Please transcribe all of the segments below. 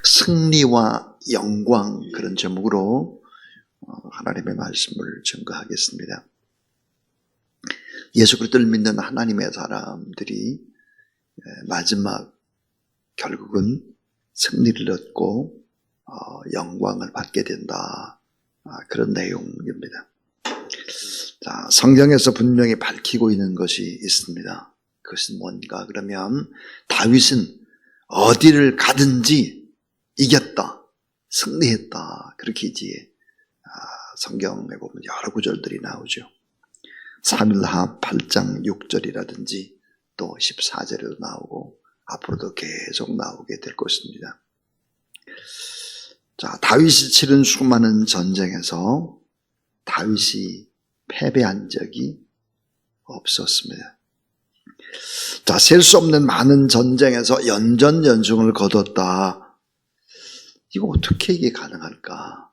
승리와 영광, 그런 제목으로 하나님의 말씀을 증거하겠습니다. 예수 그리스도를 믿는 하나님의 사람들이 마지막 결국은 승리를 얻고 영광을 받게 된다, 그런 내용입니다. 자, 성경에서 분명히 밝히고 있는 것이 있습니다. 그것은 뭔가 그러면 다윗은 어디를 가든지 이겼다, 승리했다, 그렇게 이제 성경에 보면 여러 구절들이 나오죠. 사무엘하 8장 6절이라든지 또 14절에도 나오고 앞으로도 계속 나오게 될 것입니다. 자, 다윗이 치른 수많은 전쟁에서 다윗이 패배한 적이 없었습니다. 자, 셀 수 없는 많은 전쟁에서 연전연승을 거뒀다. 이거 어떻게 이게 가능할까?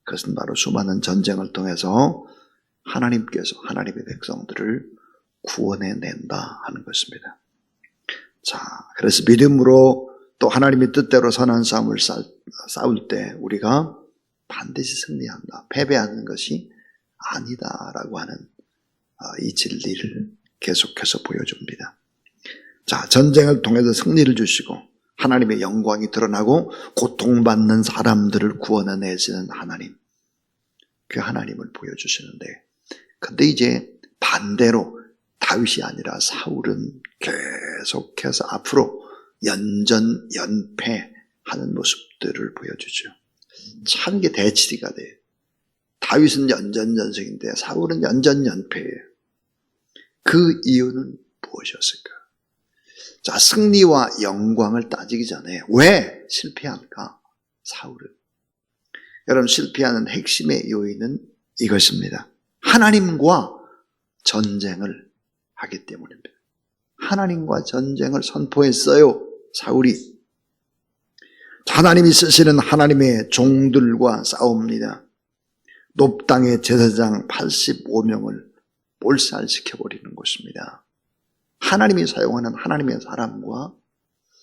그것은 바로 수많은 전쟁을 통해서 하나님께서 하나님의 백성들을 구원해낸다 하는 것입니다. 자, 그래서 믿음으로 또 하나님의 뜻대로 선한 싸움을 싸울 때 우리가 반드시 승리한다, 패배하는 것이 아니다라고 하는 이 진리를 계속해서 보여줍니다. 자, 전쟁을 통해서 승리를 주시고 하나님의 영광이 드러나고 고통받는 사람들을 구원해내시는 하나님, 그 하나님을 보여주시는데, 근데 이제 반대로 다윗이 아니라 사울은 계속해서 앞으로 연전연패하는 모습들을 보여주죠. 참 이게 대치가 돼요. 다윗은 연전연승인데 사울은 연전연패예요. 그 이유는 무엇이었을까? 자, 승리와 영광을 따지기 전에 왜 실패할까? 사울은. 여러분, 실패하는 핵심의 요인은 이것입니다. 하나님과 전쟁을 하기 때문입니다. 하나님과 전쟁을 선포했어요, 사울이. 하나님이 쓰시는 하나님의 종들과 싸웁니다. 높당의 제사장 85명을 몰살시켜버리는 것입니다. 하나님이 사용하는 하나님의 사람과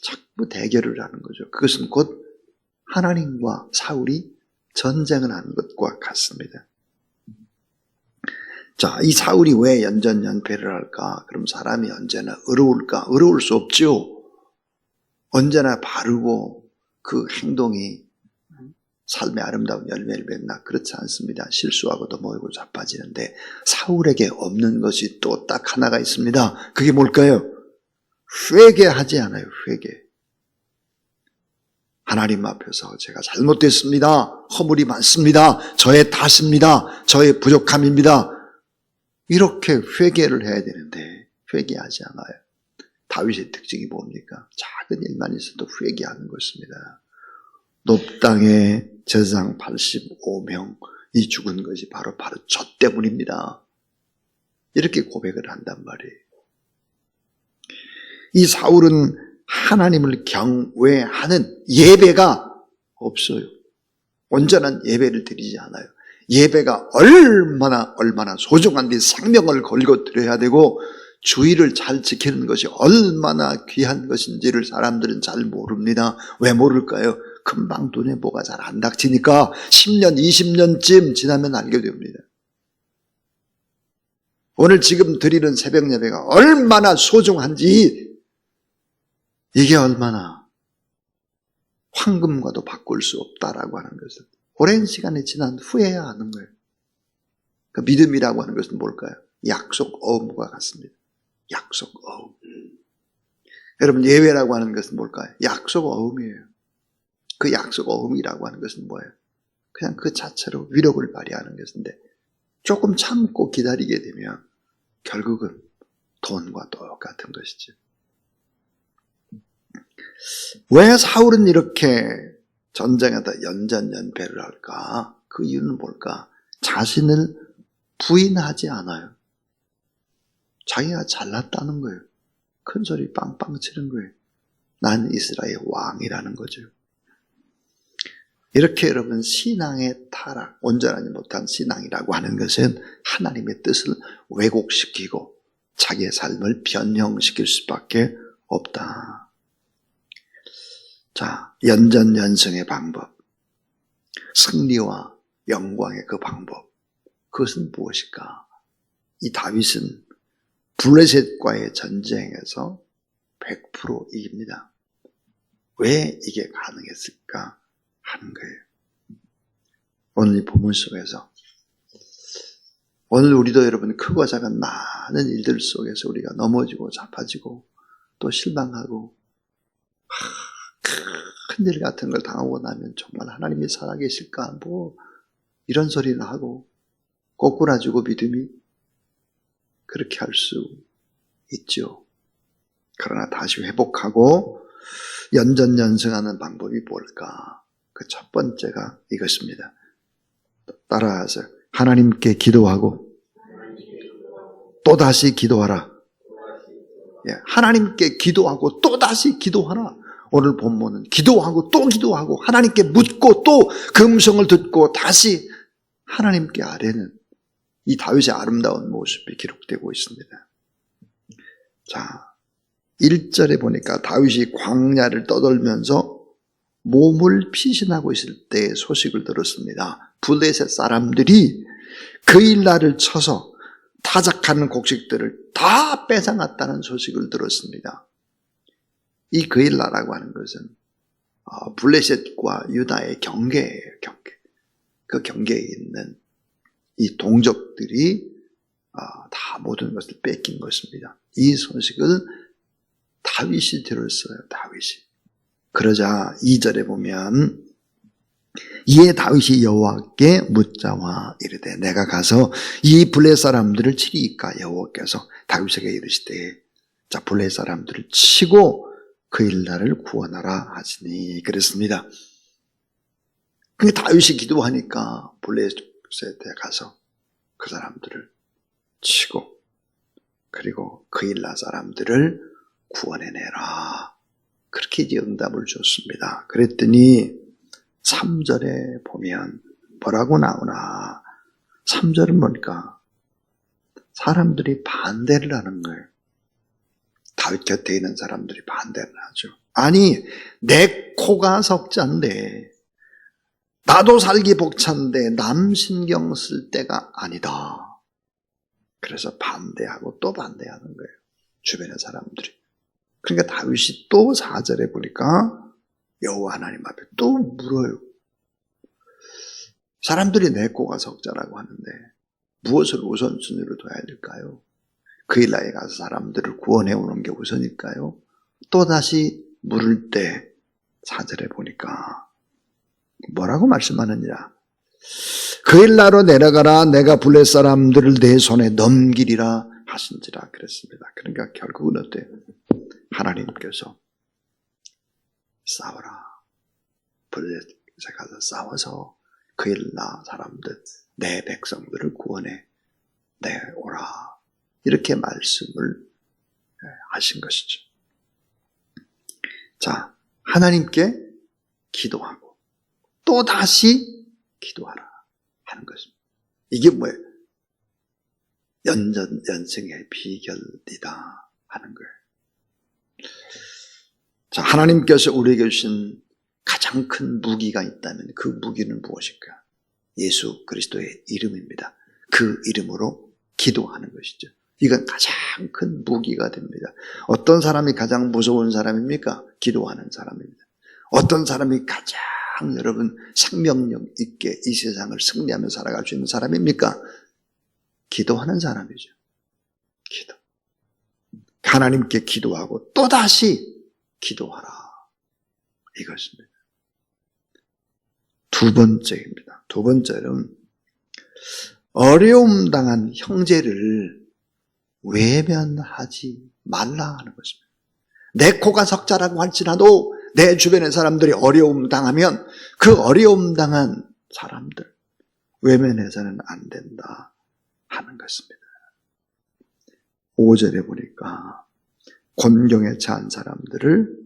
자꾸 대결을 하는 거죠. 그것은 곧 하나님과 사울이 전쟁을 하는 것과 같습니다. 자, 이 사울이 왜 연전연패를 할까? 그럼 사람이 언제나 의로울까? 의로울 수 없죠. 언제나 바르고 그 행동이 삶의 아름다운 열매를 맺나? 그렇지 않습니다. 실수하고도 모이고 자빠지는데 사울에게 없는 것이 또 딱 하나가 있습니다. 그게 뭘까요? 회개하지 않아요. 회개. 하나님 앞에서 제가 잘못됐습니다. 허물이 많습니다. 저의 탓입니다. 저의 부족함입니다. 이렇게 회개를 해야 되는데 회개하지 않아요. 다윗의 특징이 뭡니까? 작은 일만 있어도 회개하는 것입니다. 높당의 제사장 85명이 죽은 것이 바로 저 때문입니다. 이렇게 고백을 한단 말이에요. 이 사울은 하나님을 경외하는 예배가 없어요. 온전한 예배를 드리지 않아요. 예배가 얼마나 소중한데 생명을 걸고 드려야 되고 주의를 잘 지키는 것이 얼마나 귀한 것인지를 사람들은 잘 모릅니다. 왜 모를까요? 금방 눈에 뭐가 잘 안 닥치니까 10년, 20년쯤 지나면 알게 됩니다. 오늘 지금 드리는 새벽 예배가 얼마나 소중한지, 이게 얼마나 황금과도 바꿀 수 없다라고 하는 것을 오랜 시간이 지난 후에야 하는 거예요. 그 믿음이라고 하는 것은 뭘까요? 약속 어음과 같습니다. 약속 어음. 여러분, 예배라고 하는 것은 뭘까요? 약속 어음이에요. 그 약속 어음이라고 하는 것은 뭐예요? 그냥 그 자체로 위력을 발휘하는 것인데 조금 참고 기다리게 되면 결국은 돈과 똑같은 것이죠. 왜 사울은 이렇게 전쟁에다 연전연패를 할까? 그 이유는 뭘까? 자신을 부인하지 않아요. 자기가 잘났다는 거예요. 큰 소리 빵빵 치는 거예요. 난 이스라엘 왕이라는 거죠. 이렇게 여러분, 신앙의 타락, 온전하지 못한 신앙이라고 하는 것은 하나님의 뜻을 왜곡시키고 자기의 삶을 변형시킬 수밖에 없다. 자, 연전연승의 방법, 승리와 영광의 그 방법, 그것은 무엇일까? 이 다윗은 블레셋과의 전쟁에서 100% 이깁니다. 왜 이게 가능했을까 하는 거예요. 오늘 이 본문 속에서 오늘 우리도 여러분 크고 작은 많은 일들 속에서 우리가 넘어지고 자빠지고 또 실망하고 큰일 같은 걸 당하고 나면 정말 하나님이 살아계실까 이런 소리를 하고 꼬꾸라지고 믿음이 그렇게 할 수 있죠. 그러나 다시 회복하고 연전연승하는 방법이 뭘까? 그 첫 번째가 이것입니다. 따라하세요. 하나님께 기도하고 또다시 기도하라. 하나님께 기도하고 또다시 기도하라. 오늘 본문은 기도하고 또 기도하고 하나님께 묻고 또 그 음성을 듣고 다시 하나님께 아뢰는 이 다윗의 아름다운 모습이 기록되고 있습니다. 자, 1절에 보니까 다윗이 광야를 떠돌면서 몸을 피신하고 있을 때의 소식을 들었습니다. 블레셋 사람들이 그 일날을 쳐서 타작하는 곡식들을 다 뺏어갔다는 소식을 들었습니다. 이 그일라라고 하는 것은 블레셋과 유다의 경계예요. 경계. 그 경계에 있는 이 동족들이 다 모든 것을 뺏긴 것입니다. 이 소식을 다윗이 들었어요. 다윗이. 그러자 2절에 보면 이에 다윗이 여호와께 묻자와 이르되 내가 가서 이 블레셋 사람들을 치리이까. 여호와께서 다윗에게 이르시되 자 블레셋 사람들을 치고 그 일날을 구원하라 하시니 그랬습니다. 그 다윗이 기도하니까 블레셋에 가서 그 사람들을 치고 그리고 그 일날 사람들을 구원해내라. 그렇게 이제 응답을 줬습니다. 그랬더니 3절에 보면 뭐라고 나오나 3절은 보니까 사람들이 반대를 하는 거예요. 다윗 곁에 있는 사람들이 반대를 하죠. 아니 내 코가 석자인데 나도 살기 벅찬데 남 신경 쓸 때가 아니다. 그래서 반대하고 또 반대하는 거예요. 주변의 사람들이. 그러니까 다윗이 또 4절에 보니까 여호와 하나님 앞에 또 물어요. 사람들이 내 코가 석자라고 하는데 무엇을 우선순위로 둬야 될까요? 그 일나에 가서 사람들을 구원해 오는 게 우선일까요? 또다시 물을 때 4절에 보니까 뭐라고 말씀하느니라. 그 일나로 내려가라. 내가 블레셋 사람들을 내 손에 넘기리라 하신지라 그랬습니다. 그러니까 결국은 어때요? 하나님께서 싸워라. 블레셋에 가서 싸워서 그 일나 사람들 내 백성들을 구원해 내오라. 이렇게 말씀을 하신 것이죠. 자, 하나님께 기도하고 또 다시 기도하라 하는 것입니다. 이게 뭐예요? 연승의 비결이다 하는 거예요. 자, 하나님께서 우리에게 주신 가장 큰 무기가 있다면 그 무기는 무엇일까? 예수 그리스도의 이름입니다. 그 이름으로 기도하는 것이죠. 이건 가장 큰 무기가 됩니다. 어떤 사람이 가장 무서운 사람입니까? 기도하는 사람입니다. 어떤 사람이 가장 여러분 생명력 있게 이 세상을 승리하며 살아갈 수 있는 사람입니까? 기도하는 사람이죠. 기도. 하나님께 기도하고 또다시 기도하라. 이것입니다. 두 번째입니다. 두 번째는 어려움 당한 형제를 외면하지 말라 하는 것입니다. 내 코가 석자라고 할지라도 내 주변의 사람들이 어려움 당하면 그 어려움 당한 사람들 외면해서는 안 된다 하는 것입니다. 5절에 보니까 곤경에 처한 사람들을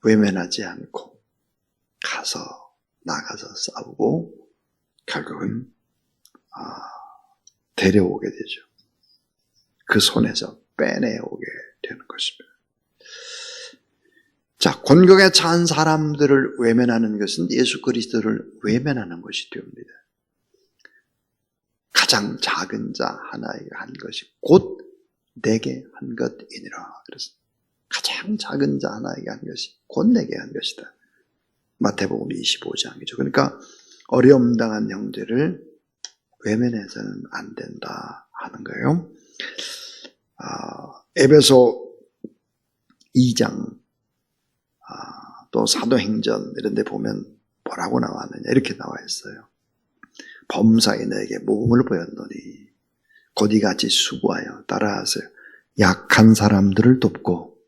외면하지 않고 나가서 싸우고 결국은 데려오게 되죠. 그 손에서 빼내오게 되는 것입니다. 자, 곤경에 처한 사람들을 외면하는 것은 예수 그리스도를 외면하는 것이 됩니다. 가장 작은 자 하나에게 한 것이 곧 내게 한 것이니라. 그래서 가장 작은 자 하나에게 한 것이 곧 내게 한 것이다. 마태복음 25장이죠. 그러니까 어려움 당한 형제를 외면해서는 안 된다 하는 거예요. 에베소 2장 또 사도행전 이런 데 보면 뭐라고 나왔느냐 이렇게 나와 있어요. 범사에 너에게 모범을 보였노니 곧 이같이 수고하여 따라하세요. 약한 사람들을 돕고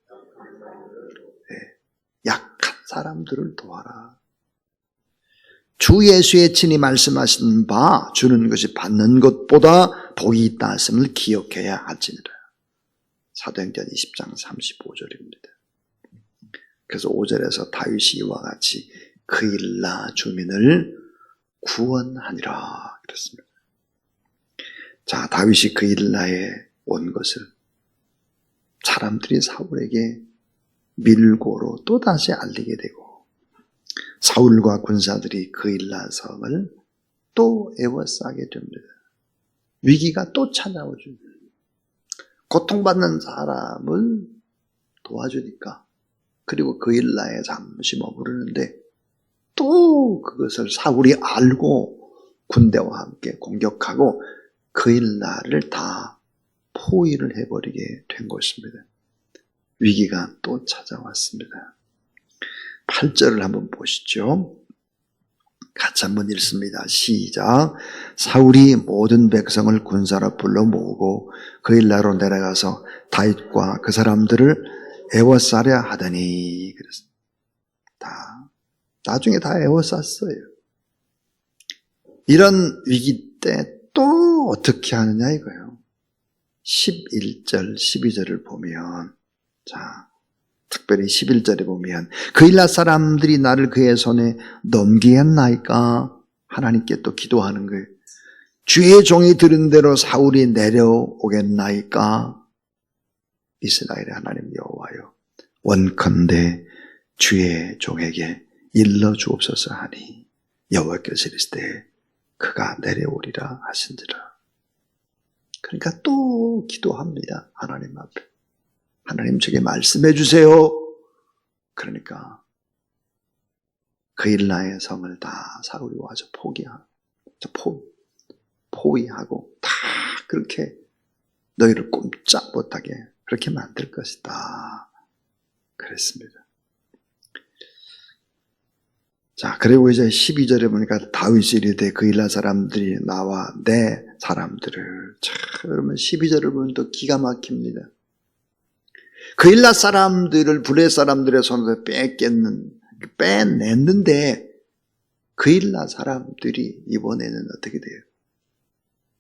약한 사람들을 도와라. 주 예수의 친히 말씀하신 바 주는 것이 받는 것보다 복이 있다 하심을 기억해야 할지니라. 사도행전 20장 35절입니다. 그래서 5절에서 다윗이 이와 같이 그일라 주민을 구원하니라 그랬습니다. 자, 다윗이 그일라에 온 것을 사람들이 사울에게 밀고로 또다시 알리게 되고 사울과 군사들이 그일라 성을 또 에워싸게 됩니다. 위기가 또 찾아오죠. 고통받는 사람을 도와주니까 그리고 그일라에 잠시 머무르는데 또 그것을 사울이 알고 군대와 함께 공격하고 그일라를 다 포위를 해버리게 된 것입니다. 위기가 또 찾아왔습니다. 8절을 한번 보시죠. 같이 한번 읽습니다. 시작. 사울이 모든 백성을 군사로 불러 모으고 그일라로 내려가서 다윗과 그 사람들을 에워싸려 하더니 그래서 나중에 다 에워쌌어요. 이런 위기 때 또 어떻게 하느냐 이거예요. 11절 12절을 보면 자 특별히 11절에 보면 그일라 사람들이 나를 그의 손에 넘기겠나이까 하나님께 또 기도하는 거예요. 주의 종이 들은 대로 사울이 내려오겠나이까 이스라엘의 하나님 여호와여 원컨대 주의 종에게 일러 주옵소서 하니 여호와께서 이르시되 그가 내려오리라 하신지라. 그러니까 또 기도합니다. 하나님 앞에. 하나님 저게 말씀해 주세요. 그러니까 그일라의 성을 다 사울이 와서 포위하고 다 그렇게 너희를 꼼짝 못하게 그렇게 만들 것이다. 그랬습니다. 자, 그리고 이제 12절에 보니까 다윗이 이르되 그일라 사람들이 나와 내 사람들을 그러면 12절을 보면 또 기가 막힙니다. 그일라 사람들을 블레 사람들의 손에서 빼냈는데 그일라 사람들이 이번에는 어떻게 돼요?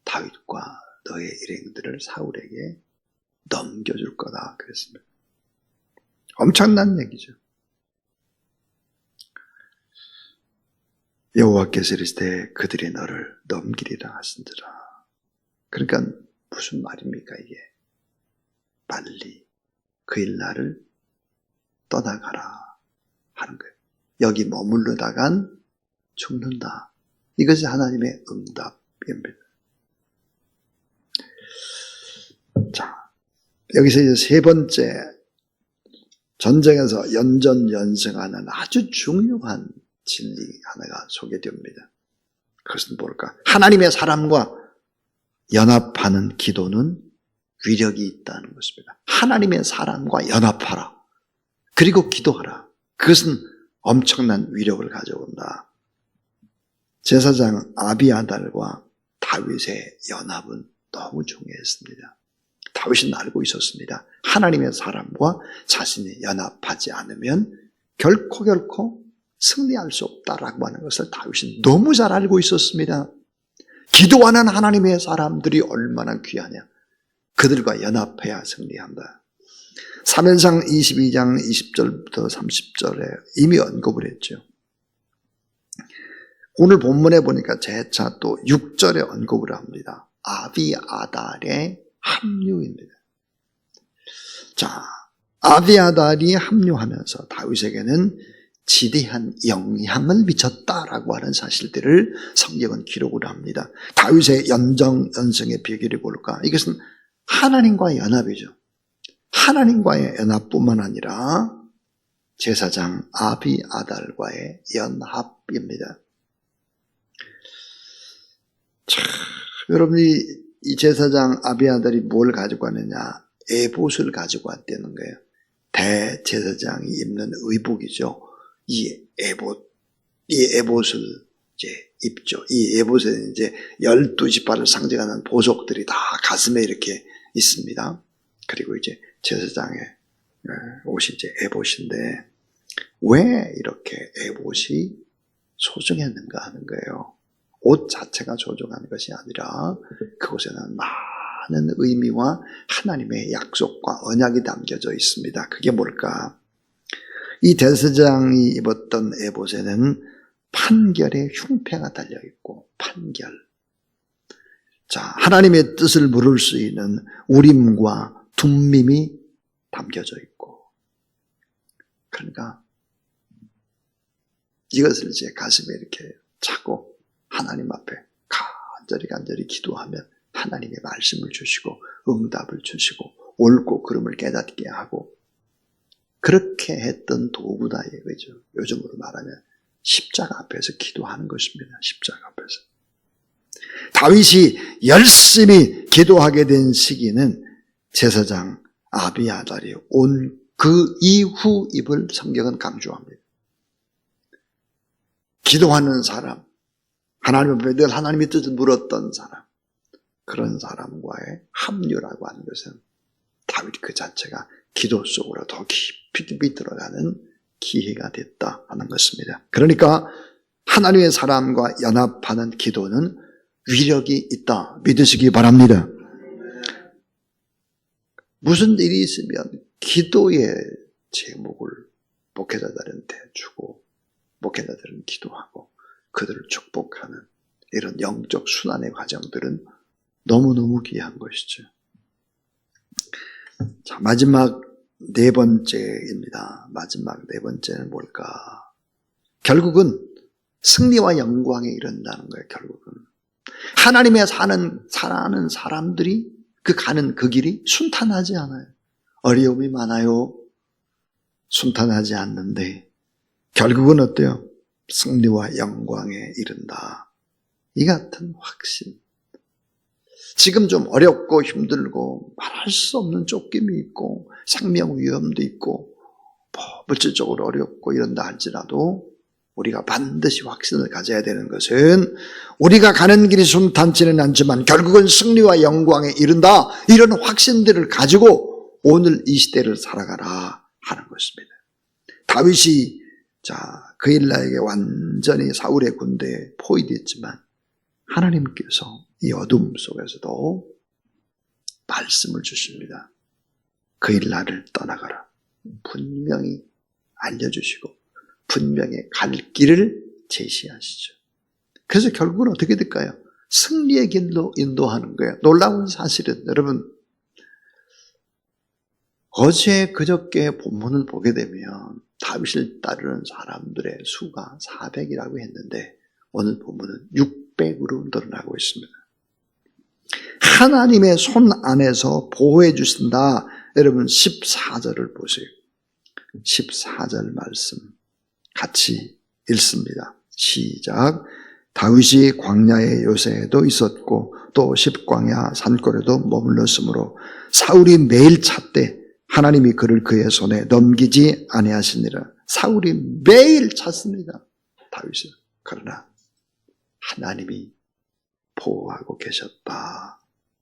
다윗과 너의 일행들을 사울에게 넘겨줄 거다 그랬습니다. 엄청난 얘기죠. 여호와께서 이르시되 그들이 너를 넘기리라 하신지라. 그러니까 무슨 말입니까 이게? 빨리 그일라를 떠나가라 하는 거예요. 여기 머물러다간 죽는다. 이것이 하나님의 응답입니다. 자, 여기서 이제 세 번째 전쟁에서 연전연승하는 아주 중요한 진리 하나가 소개됩니다. 그것은 뭘까? 하나님의 사람과 연합하는 기도는 위력이 있다는 것입니다. 하나님의 사람과 연합하라. 그리고 기도하라. 그것은 엄청난 위력을 가져온다. 제사장 아비아달과 다윗의 연합은 너무 중요했습니다. 다윗은 알고 있었습니다. 하나님의 사람과 자신이 연합하지 않으면 결코 승리할 수 없다라고 하는 것을 다윗은 너무 잘 알고 있었습니다. 기도하는 하나님의 사람들이 얼마나 귀하냐. 그들과 연합해야 승리한다. 사면상 22장 20절부터 30절에 이미 언급을 했죠. 오늘 본문에 보니까 재차 또 6절에 언급을 합니다. 아비아달의 합류입니다. 자, 아비아달이 합류하면서 다윗에게는 지대한 영향을 미쳤다라고 하는 사실들을 성경은 기록을 합니다. 다윗의 연정연승의 비결이 뭘까? 이것은 하나님과의 연합이죠. 하나님과의 연합뿐만 아니라 제사장 아비아달과의 연합입니다. 참, 여러분이 이 제사장 아비아달이 뭘 가지고 왔느냐? 에봇을 가지고 왔다는 거예요. 대제사장이 입는 의복이죠. 이 에봇을 이제 입죠. 이 에봇에는 이제 12지파를 상징하는 보석들이 다 가슴에 이렇게 있습니다. 그리고 이제 제사장의 옷이 이제 에봇인데, 왜 이렇게 에봇이 소중했는가 하는 거예요. 옷 자체가 소중한 것이 아니라 그곳에는 많은 의미와 하나님의 약속과 언약이 담겨져 있습니다. 그게 뭘까? 이 대제사장이 입었던 에봇에는 판결의 흉패가 달려있고, 판결. 자, 하나님의 뜻을 물을 수 있는 우림과 둠밈이 담겨져 있고, 그러니까 이것을 이제 가슴에 이렇게 차고 하나님 앞에 간절히 기도하면 하나님의 말씀을 주시고 응답을 주시고 옳고 그름을 깨닫게 하고, 그렇게 했던 도구다 이거죠. 요즘으로 말하면 십자가 앞에서 기도하는 것입니다. 십자가 앞에서. 다윗이 열심히 기도하게 된 시기는 제사장 아비아달이 온 그 이후 입을 성경은 강조합니다. 기도하는 사람, 하나님 앞에 늘 하나님의 뜻을 물었던 사람, 그런 사람과의 합류라고 하는 것은 다윗 그 자체가 기도 속으로 더 깊이 들어가는 기회가 됐다 하는 것입니다. 그러니까 하나님의 사람과 연합하는 기도는 위력이 있다 믿으시기 바랍니다. 무슨 일이 있으면 기도의 제목을 목회자들한테 주고 목회자들은 기도하고 그들을 축복하는 이런 영적 순환의 과정들은 너무너무 귀한 것이죠. 자, 마지막 네 번째입니다. 마지막 네 번째는 뭘까? 결국은 승리와 영광에 이른다는 거예요. 결국은 하나님의 사는 사람들이 가는 그 길이 순탄하지 않아요. 어려움이 많아요. 순탄하지 않는데 결국은 어때요? 승리와 영광에 이른다. 이 같은 확신. 지금 좀 어렵고 힘들고 말할 수 없는 쫓김이 있고 생명 위험도 있고 물질적으로 어렵고 이런다 할지라도 우리가 반드시 확신을 가져야 되는 것은 우리가 가는 길이 순탄치는 않지만 결국은 승리와 영광에 이른다. 이런 확신들을 가지고 오늘 이 시대를 살아가라 하는 것입니다. 다윗이 그일라에게 완전히 사울의 군대에 포위됐지만 하나님께서 이 어둠 속에서도 말씀을 주십니다. 그일라를 떠나가라. 분명히 알려주시고 분명히 갈 길을 제시하시죠. 그래서 결국은 어떻게 될까요? 승리의 길로 인도하는 거예요. 놀라운 사실은 여러분, 어제 그저께 본문을 보게 되면 다윗을 따르는 사람들의 수가 400이라고 했는데 오늘 본문은 600으로 늘어나고 있습니다. 하나님의 손 안에서 보호해 주신다. 여러분 14절을 보세요. 14절 말씀 같이 읽습니다. 시작. 다윗이 광야의 요새에도 있었고 또 십광야 산골에도 머물렀으므로 사울이 매일 찾되 하나님이 그를 그의 손에 넘기지 아니하시니라. 사울이 매일 찾습니다. 다윗을. 그러나 하나님이 보호하고 계셨다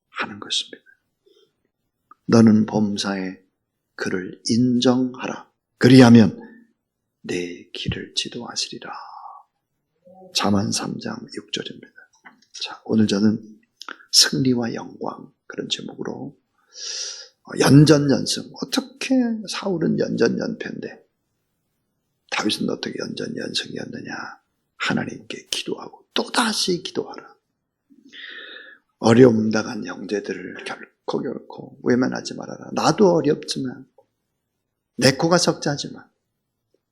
하는 것입니다. 너는 범사에 그를 인정하라. 그리하면 내 길을 지도하시리라. 잠언 3장 6절입니다. 자, 오늘 저는 승리와 영광 그런 제목으로 연전연승. 어떻게 사울은 연전연패인데 다윗은 어떻게 연전연승이었느냐. 하나님께 기도하고 또다시 기도하라. 어려움 당한 형제들을 결코 외면하지 말아라. 나도 어렵지만 내 코가 적자지만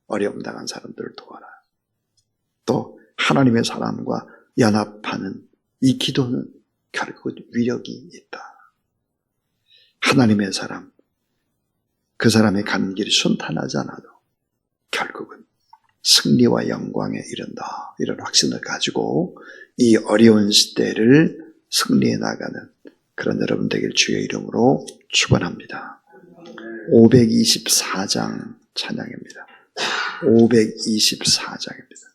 어려움 당한 사람들을 도와라. 또 하나님의 사람과 연합하는 이 기도는 결국 위력이 있다. 하나님의 사람, 그 사람의 가는 길이 순탄하지 않아도 결국은 승리와 영광에 이른다. 이런 확신을 가지고 이 어려운 시대를 승리해 나가는 그런 여러분 되길 주의 이름으로 축원합니다. 524장 찬양입니다. 524장입니다.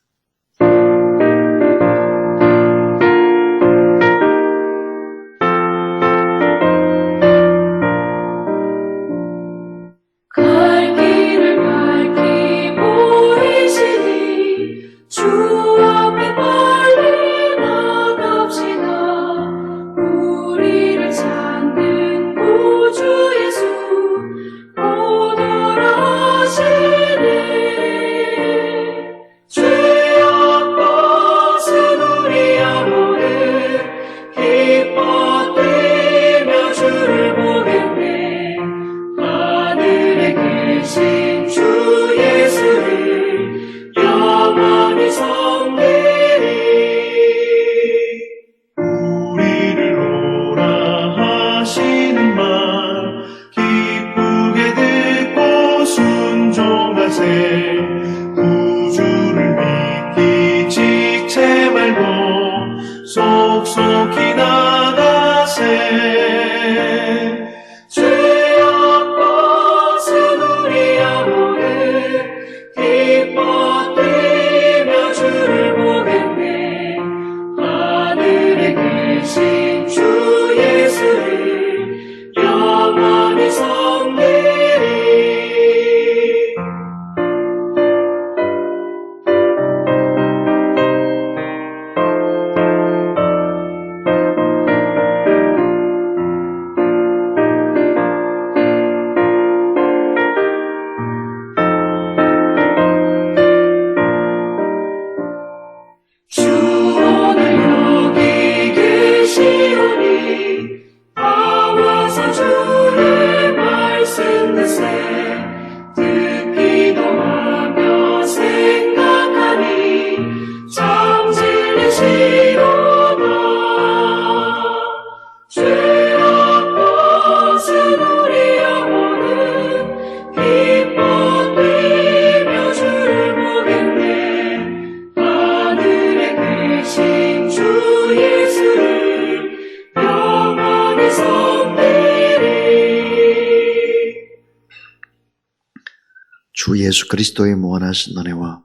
주 예수 그리스도의 무한하신 은혜와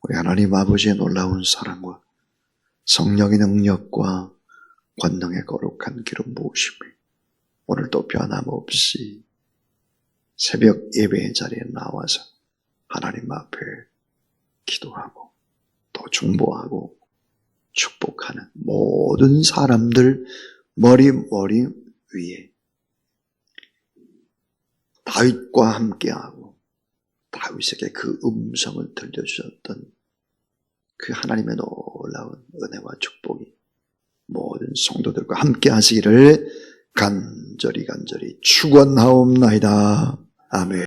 우리 하나님 아버지의 놀라운 사랑과 성령의 능력과 권능의 거룩한 기름 부으심이 오늘도 변함없이 새벽 예배의 자리에 나와서 하나님 앞에 기도하고 또 중보하고 축복하는 모든 사람들 머리 위에 다윗과 함께하고 다윗에게 그 음성을 들려주셨던 그 하나님의 놀라운 은혜와 축복이 모든 성도들과 함께 하시기를 간절히 축원하옵나이다. 아멘.